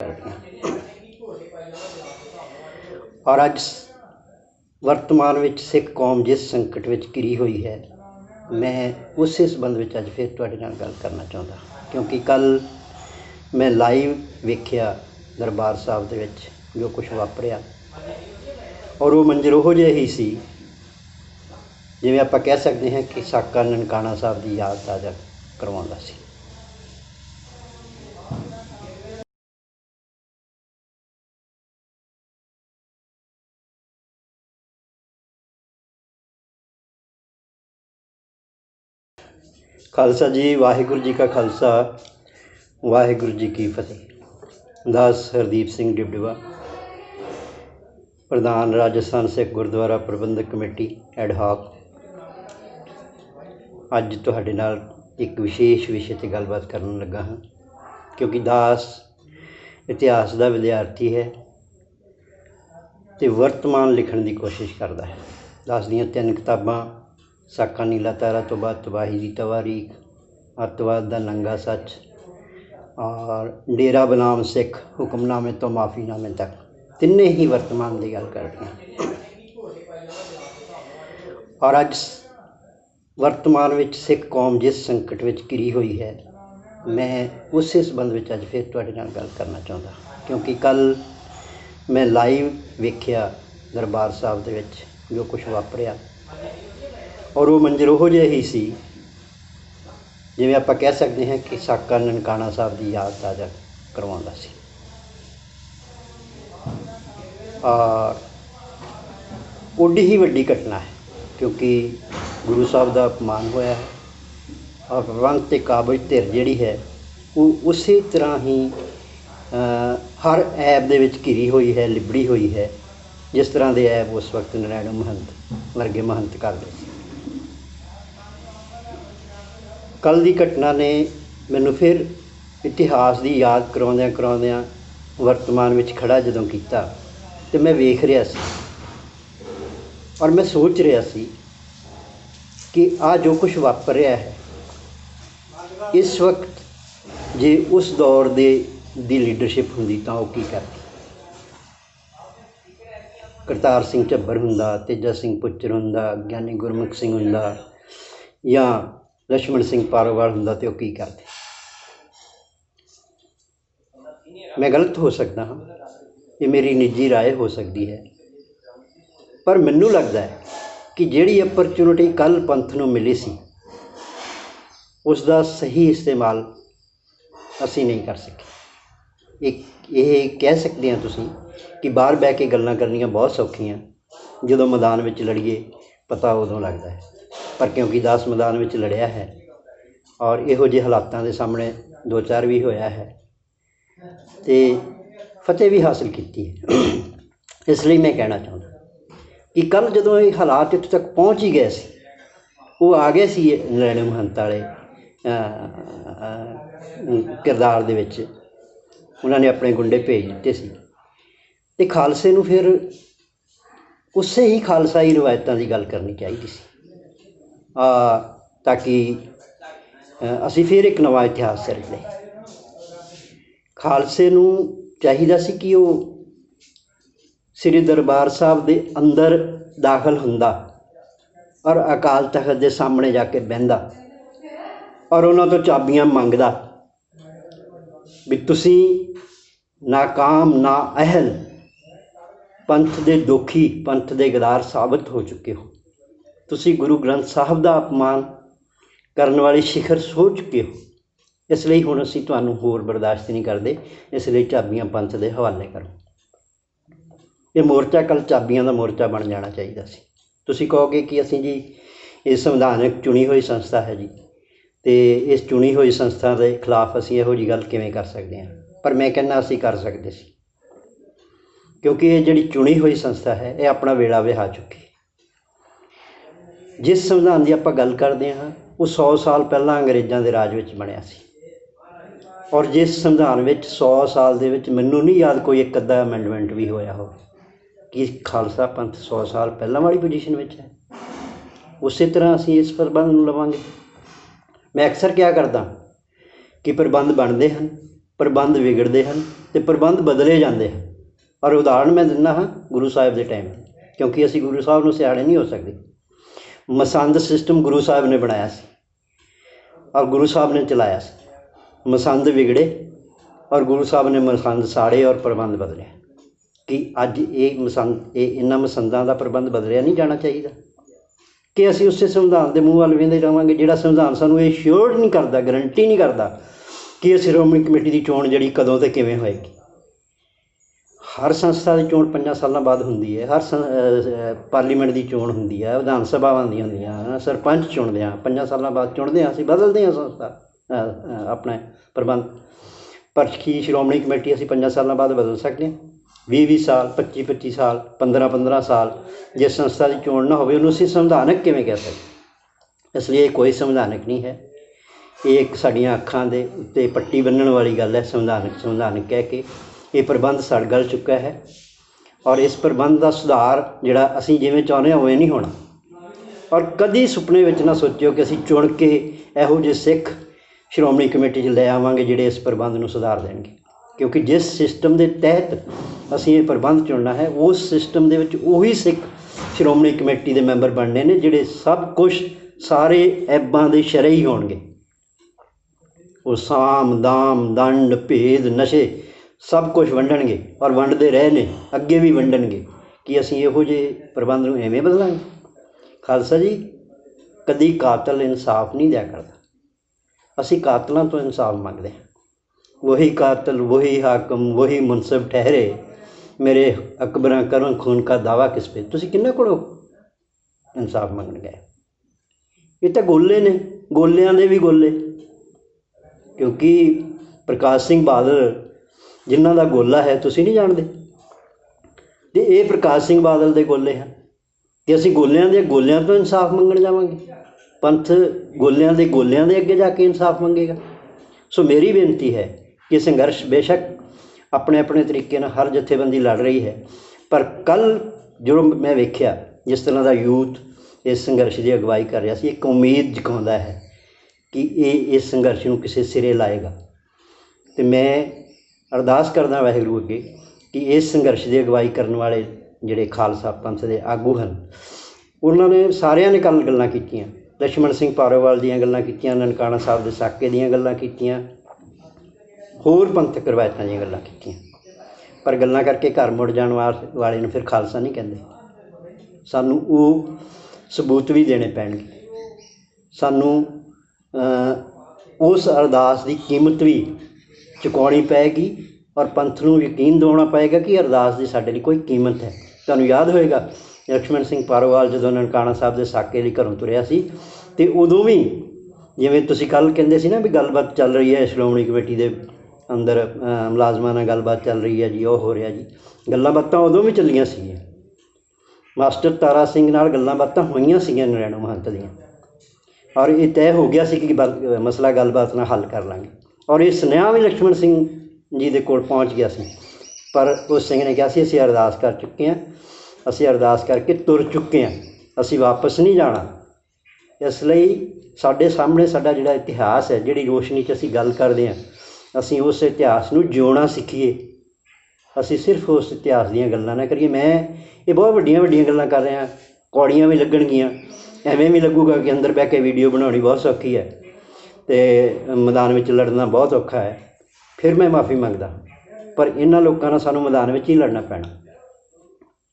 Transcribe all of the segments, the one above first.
करते हैं। और अज वर्तमान में सिख कौम जिस संकट में घिरी हुई है, मैं उस संबंध में अज फिर तुहाडे नाल गल करना चाहता, क्योंकि कल मैं लाइव वेख्या दरबार साहब दे विच जो कुछ वापरिया, और वो मंजर उहो जिहा ही सी जिवें आपां कह सकते हैं कि साका ननकाना साहब की याद ताज़ा करवाउंदा सी। खालसा जी, वाहिगुरू जी का खालसा, वाहिगुरू जी की फतेह। दास हरदीप सिंह डिबडवा, प्रधान राजस्थान सिख गुरुद्वारा प्रबंधक कमेटी एडहॉक, अज तुहाडे नाल एक विशेष विषय ते गलबात करन लगा हाँ, क्योंकि दास इतिहास का विद्यार्थी है तो वर्तमान लिखण की कोशिश करता है। दास दियां 3 किताबां, साका नीला तारा तो बाद तबाही की तवारीख, अतवाद का नंगा सच और डेरा बनाम सिख हुक्मनामे तो माफ़ीनामे तक, तिन्ने ही वर्तमान की गल करते हैं। और अज वर्तमान में सिख कौम जिस संकट में घिरी हुई है, मैं उस संबंध में अज फिर तुहाडे नाल गल करना चाहता, क्योंकि कल मैं लाइव वेख्या दरबार साहब दे विच जो कुछ वापरिया, और वो मंजर उहो जिहा ही सी जिवें आपां कह सकते हैं कि साका ननकाना साहब की याद ताज़ा करवाउंदा सी। और उड्डी ही वड्डी घटना है, क्योंकि गुरु साहब का अपमान होया है और प्रबंध ते काबज धिर जिहड़ी है वो उस तरह ही हर ऐब दे विच घिरी हुई है, लिबड़ी हुई है, जिस तरह के ऐब उस वक्त नरैणा महंत वर्गे महंत करते थे। कल की घटना ने मैनू फिर इतिहास की याद करवाउंदियां करवाउंदियां वर्तमान में खड़ा जदों कीता, तो मैं वेख रहा सी और मैं सोच रहा सी कि आ जो कुछ वापर रहा है इस वक्त जे उस दौर दी लीडरशिप हुंदी तां वो की करदी। करतार सिंह झब्बर हुंदा, तेजा सिंह पुच्चर हुंदा, ज्ञानी गुरमुख सिंह हुंदा या लक्ष्मण सिंह पारोवाल हुंदा तो की करदे। मैं गलत हो सकता हाँ, ये मेरी निजी राय हो सकती है, पर मैनू लगता है कि जिहड़ी अपॉर्चुनिटी कल पंथ नूं मिली सी उसका सही इस्तेमाल असी नहीं कर सके। एक ये कह सकते हैं तुसीं कि बाहर बह के गल्लां करनियां बहुत सौखियां, जदों मैदान में लड़िए पता उदों लगता है, पर क्योंकि दास मैदान में लड़िया है और इहो ਜਿਹੇ हालातों के सामने 2-4 भी होया है तो फतेह भी हासिल की है। इसलिए मैं कहना चाहता कि कल जदों ये हालात इत्थे तक पहुँच ही गए सी, वो आ गए सी नरैणा महंत वाले किरदार दे विच, उन्होंने अपने गुंडे भेज दिते सी ते खालसे नूं फिर उसे ही खालसाई रिवायतों की गल करनी चाहिए सी, ताकि असी फिर एक नवा इतिहास रच ले। खालसे नूं चाहिदा सी कि वो श्री दरबार साहब दे अंदर दाखल हुंदा और अकाल तख्त के सामने जाके बहिंदा और उन्होंने तो चाबियां मंगदा भी तुसीं नाकाम ना अहल पंथ दे दोखी, पंथ दे गदार साबित हो चुके हो, तुसीं गुरु ग्रंथ साहब का अपमान करने वाली शिखर सो चुके हो, इसलिए हुण असीं तुहानूं होर बर्दाश्त नहीं करते, इसलिए चाबियां पंथ दे हवाले करो। ये मोर्चा कल चाबियां का मोर्चा बन जाना चाहिए सी। तुसीं कहोगे कि असीं जी ये संविधानक चुनी हुई संस्था है जी, तो इस चुनी हुई संस्था के खिलाफ असीं इहो जी गल किवें कर सकते हैं, पर मैं कहना असीं कर सकते सी, क्योंकि ये जिहड़ी चुनी हुई संस्था है ये अपना वेला विहा चुकी है। जिस संविधान की आपां गल करते हैं वो 100 साल पहलां अंग्रेज़ों के राज विच बनिया सी, और जिस संविधान में 100 साल दे विच मैनूं नहीं याद कोई एक अद्धा अमेंडमेंट भी होया हो कि खालसा पंथ 100 साल पहलां वाली पोजीशन में है। उस तरह असीं इस प्रबंध नूं लवांगे। मैं अक्सर क्या करदा कि प्रबंध बनते हैं, प्रबंध विगड़ते हैं, तो तो प्रबंध बदले जाते हैं। और उदाहरण मैं दिंदा हाँ गुरु साहिब के टाइम, क्योंकि असी गुरु साहब नूं सियाणे नहीं हो सकते। मसंद सिस्टम गुरु साहब ने बनाया सी और गुरु साहब ने चलाया सी। मसंद विगड़े और गुरु साहब ने मसंद साड़े और प्रबंध बदले कि अज ये मसंद इन्हां मसंदां दा प्रबंध बदलिया नहीं जाना चाहिए कि असी उस संविधान के मूँह वाल वेंदे रहांगे जिहड़ा संविधान सानूं ये श्योर नहीं करता, गरंटी नहीं करता कि श्रोमणी कमेटी की चोण जिहड़ी कदों ते किवें होएगी। हर संस्था की चोण 5 सालों बाद होंदी है, हर पार्लीमेंट की चोण होंदी है, विधान सभावां दी होंदियां, सरपंच चुनदे हैं 5 सालों बाद चुनदे हैं, असीं बदलदे हैं संस्था अपने प्रबंध। पर की श्रोमणी कमेटी असीं 5 सालों बाद बदल सकते हैं? 20-20 साल, 25-25 साल, 15-15 साल जे संस्था की चोण ना होवे उहनूं असीं संविधानक किवें कह सकते? इसलिए कोई संविधानक नहीं है, ये एक साड़ियाँ अखां दे उत्ते पट्टी बन्नण वाली गल है। संविधानक कह के ये प्रबंध सड़ गल चुका है और इस प्रबंध का सुधार जिहड़ा असीं जिवें चाहुंदे हां उवें नहीं होना। और कदी सुपने विच ना सोचिओ कि असीं चुन के इहो ਜਿਹੇ सिख श्रोमणी कमेटी 'च लै आवांगे जिहड़े इस प्रबंध नूं सुधार देणगे, क्योंकि जिस सिस्टम के तहत असीं ये प्रबंध चुनना है उस सिस्टम दे विच उही सिख श्रोमणी कमेटी के मैंबर बनने ने जिहड़े सब कुछ सारे ऐबां दे शरई होणगे। वो साम दाम दंड भेद नशे सब कुछ वंडणगे और वंडते रहे ने, अगे भी वंडणगे। कि असीं इहो ਜਿਹੇ प्रबंध नूं एवें बदलांगे? खालसा जी कदी कातल इंसाफ नहीं दिया करता, असीं कातलों तो इंसाफ मंगते हैं। वही कातल वही हाकम वही मुनसिफ ठहरे, मेरे अकबरां करों खून का दावा किस पे। तुसीं किन्हां कोलों इंसाफ मंगण गए? ये तो गोले ने, गोलियां दे भी गोले। क्योंकि प्रकाश सिंह बादल जिन्हां दा गोला है तुसीं नहीं जानते, तो ये प्रकाश सिंह बादल दे गोले हैं कि असीं गोलियां दे गोलियां तो इंसाफ मंगण जावांगे? पंथ गोलियां दे अगे जाके इंसाफ मंगेगा? सो मेरी बेनती है कि संघर्ष बेशक अपने अपने तरीके नाल हर जथेबंदी लड़ रही है, पर कल जो मैं वेख्या जिस तरह का यूथ इस संघर्ष की अगवाई कर रहा सी, एक उम्मीद जगाउंदा है कि ये इस संघर्ष नूं किसी सिरे लाएगा। तो मैं अरदास करदा वाहिगुरू अगे कि इस संघर्ष की अगवाई करने वाले जिहड़े खालसा पंथ के आगू हैं उन्होंने सारिਆਂ ने कल गल्लां कीतियां। लक्ष्मण सिंह पारोवाल दीयां गल्लां कीतियां, ननकाना साहब दे साके दीयां गल्लां कीतियां, होर पंथक रवायतां दीयां गल्लां कीतियां। पर गल्लां करके घर मुड़ जाण वाले नूं फिर खालसा नहीं कहंदे। सानूं वो सबूत भी देने पैणगे, सानूं उस अरदास की कीमत भी चुकाउणी पैगी और पंथ नूं यकीन दिवाउणा पएगा कि अरदास की साडे लई कोई कीमत है। तुहानूं याद होएगा लक्ष्मण सिंह पारोवाल जदों ननकाना साहब के साके लई घरों तुरिया सी ते उदों भी जिवें तुसीं कल कहंदे सी ना भी गलबात चल रही है श्रोमणी कमेटी के अंदर, मुलाजमां नाल गलबात चल रही है जी, वो हो रहा जी, गल्लां बातां उदों भी चलियां सीगियां। मास्टर तारा सिंह नाल गल्लां बातां होईयां सीगियां नरैणों महंत दीयां और ये तय हो गया सी कि मसला गलबात नाल हल कर लांगे। और ये सुनेहा भी लक्ष्मण सिंह जी दे कोल पहुँच गया सी, पर उस सिंह ने कहा सी असीं अरदास कर चुके हैं, असीं अरदास करके तुर चुके हैं, असीं वापस नहीं जाना। इसलिए साडे सामने साडा जिहड़ा इतिहास है, जिहड़ी रोशनी 'च असीं गल करदे हां, असीं उस इतिहास नूं जिउणा सीखीए। असीं सिर्फ उस इतिहास दीयां गल्लां ना करिए। मैं ये बहुत वड्डियां वड्डियां गल्लां कर रहा, कौड़ियां भी लगणगीਆਂ, एवें भी लगूगा कि अंदर बह के वीडियो बनाउणी बहुत सौखी है तो मैदान में लड़ना बहुत औखा है। फिर मैं माफ़ी मंगदा, पर इन्हां लोकां नाल सानूं मैदान में ही लड़ना पैना।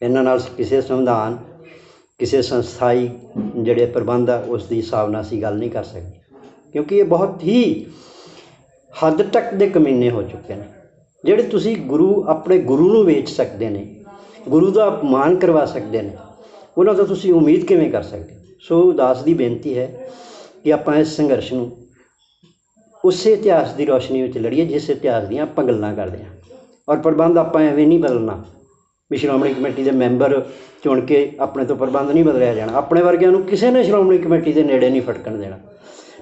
इन्हां नाल किसी संविधान किसी संस्थाई जिहड़े प्रबंध आ उसकी हिसाब नाल असीं गल नहीं कर सकते, क्योंकि ये बहुत ही हद तक दे कमीने हो चुके हैं। जिहड़े तुसीं गुरु अपने गुरु नूं वेच सकते हैं, गुरु का अपमान करवा सकते हैं, उन्हां तों तुसीं उम्मीद किवें कर सकते? सो दास की बेनती है कि आपां इस संघर्ष नूं उस इतिहास की रोशनी में लड़ीए जिस इतिहास दीयां आपां गल्लां करदे हां। और प्रबंध आपां एवें नहीं बदलना भी श्रोमणी कमेटी के मैंबर चुन के अपने तो प्रबंध नहीं बदलिया जाना। अपने वर्गिਆਂ ਨੂੰ ਕਿਸੇ ने श्रोमणी कमेटी के नेड़े नहीं फटकण देना,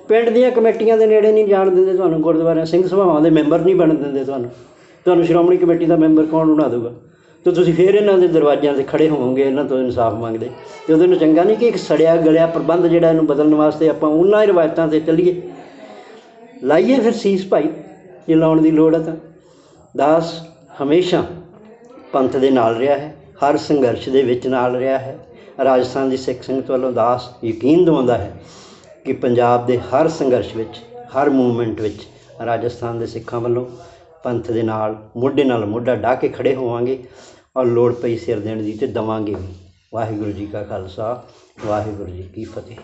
पिंड दीयां कमेटियां के नेड़े नहीं जाण दिंदे, तुहानूं गुरुद्वारिਆਂ ਸਿੰਘ सभावां के मैंबर नहीं बन दिंदे, तुहानूं श्रोमणी कमेटी का मैंबर कौन बना दूगा? तो तुसीं फिर इन्हां दे दरवाज़िਆਂ ते खड़े होवोगे इन्हां तो इंसाफ मंगदे, ते उहदे नाल चंगा नहीं कि एक सड़िया गलिया प्रबंध जिहड़ा इहनूं बदलण वास्ते आपां उन्हां ही रवायतां ते चलीए। लाइए फिर सीस भाई जे लाउण दी लोड़ है तां। दास ਹਮੇਸ਼ਾ ਪੰਥ ਦੇ ਨਾਲ ਰਿਹਾ ਹੈ, ਹਰ ਸੰਘਰਸ਼ ਦੇ ਵਿੱਚ ਨਾਲ ਰਿਹਾ ਹੈ। ਰਾਜਸਥਾਨ ਦੀ ਸਿੱਖ ਸੰਗਤ ਵੱਲੋਂ ਦਾਸ ਯਕੀਨ ਦਿਵਾਉਂਦਾ ਹੈ ਕਿ ਪੰਜਾਬ ਦੇ ਹਰ ਸੰਘਰਸ਼ ਵਿੱਚ, ਹਰ ਮੂਵਮੈਂਟ ਵਿੱਚ ਰਾਜਸਥਾਨ ਦੇ ਸਿੱਖਾਂ ਵੱਲੋਂ ਪੰਥ ਦੇ ਨਾਲ ਮੋਢਾ ਢਾ ਕੇ ਖੜ੍ਹੇ ਹੋਵਾਂਗੇ ਔਰ ਲੋੜ ਪਈ ਸਿਰ ਦੇਣ ਦੀ ਅਤੇ ਦੇਵਾਂਗੇ ਵੀ। ਵਾਹਿਗੁਰੂ ਜੀ ਕਾ ਖਾਲਸਾ, ਵਾਹਿਗੁਰੂ ਜੀ ਕੀ ਫਤਿਹ।